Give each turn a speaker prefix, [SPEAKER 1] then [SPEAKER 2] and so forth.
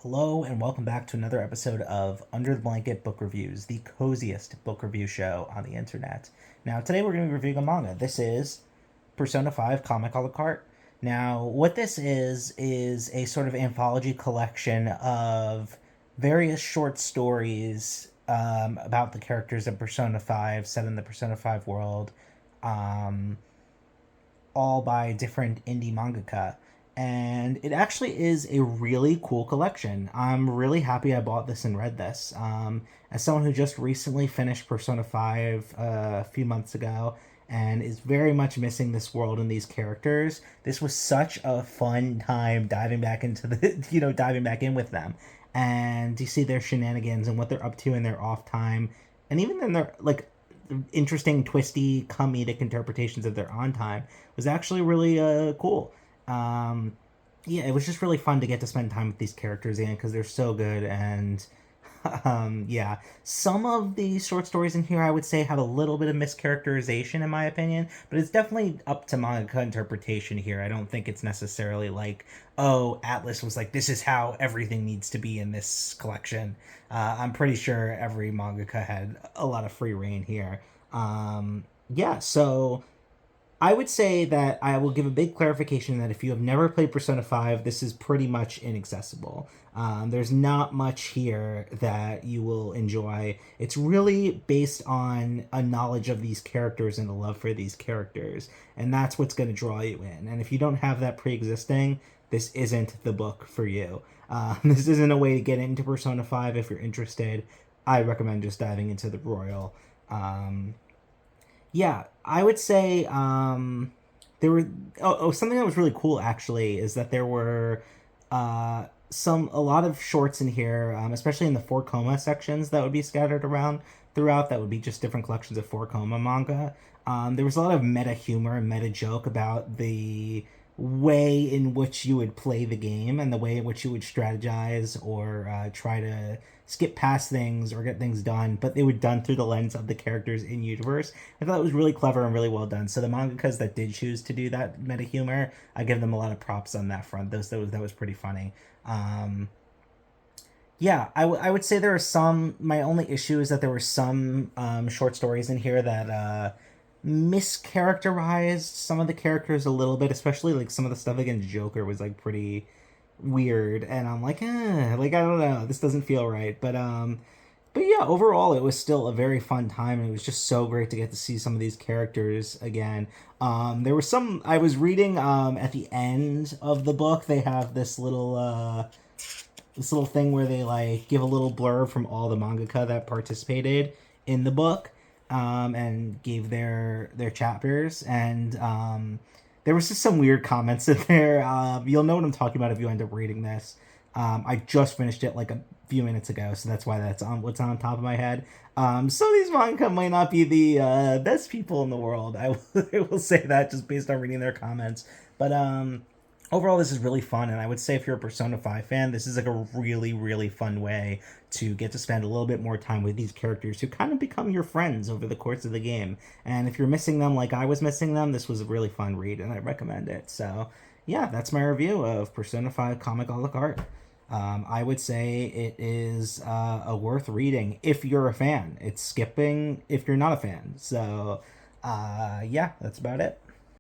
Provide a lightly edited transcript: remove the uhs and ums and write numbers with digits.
[SPEAKER 1] Hello and welcome back to another episode of Under the Blanket Book Reviews, the coziest book review show on the internet. Now, today we're going to be reviewing a manga. This is Persona 5 Comic a la Carte. Now, what this is a sort of anthology collection of various short stories about the characters of Persona 5 set in the Persona 5 world, um, all by different indie mangaka. And it actually is a really cool collection. I'm really happy I bought this and read this. As someone who just recently finished Persona 5 a few months ago and is very much missing this world and these characters, this was such a fun time diving back into diving back in with them. And you see their shenanigans and what they're up to in their off time. And even in their, interesting, twisty, comedic interpretations of their on time was actually really cool. Yeah, it was just really fun to get to spend time with these characters again because they're so good. And yeah, some of the short stories in here I would say have a little bit of mischaracterization in my opinion, but it's definitely up to manga interpretation here. I don't think it's necessarily like, oh, Atlas was like, this is how everything needs to be in this collection. I'm pretty sure every mangaka had a lot of free reign here. Yeah, so I would say that I will give a big clarification that if you have never played Persona 5, this is pretty much inaccessible. There's not much here that you will enjoy. It's really based on a knowledge of these characters and a love for these characters, and that's what's going to draw you in. And if you don't have that pre existing, this isn't the book for you. This isn't a way to get into Persona 5 if you're interested. I recommend just diving into the Royal. Yeah, I would say there were something that was really cool actually is that there were a lot of shorts in here, especially in the four coma sections that would be scattered around throughout. That would be just different collections of four coma manga. There was a lot of meta humor and meta joke about the way in which you would play the game and the way in which you would strategize or try to skip past things or get things done, but they were done through the lens of the characters in universe. I thought it was really clever and really well done. So the mangakas that did choose to do that meta humor, I give them a lot of props on that front. That was pretty funny. Yeah, I would say there are some. My only issue is that there were some short stories in here that mischaracterized some of the characters a little bit, especially like some of the stuff against Joker was like pretty weird, and I'm like, like I don't know, this doesn't feel right. But yeah, overall it was still a very fun time, and it was just so great to get to see some of these characters again. There was some I was reading at the end of the book. They have this little thing where they like give a little blurb from all the mangaka that participated in the book, and gave their chapters, and there was just some weird comments in there. You'll know what I'm talking about if you end up reading this. I just finished it like a few minutes ago, so that's why that's on what's on top of my head. So these manga might not be the best people in the world. I will say that just based on reading their comments. But overall, this is really fun, and I would say if you're a Persona 5 fan, this is like a really, really fun way to get to spend a little bit more time with these characters who kind of become your friends over the course of the game. And if you're missing them like I was missing them, this was a really fun read, and I recommend it. So, yeah, that's my review of Persona 5 Comic a la Carte. I would say it is a worth reading if you're a fan. It's skipping if you're not a fan. So, yeah, that's about it.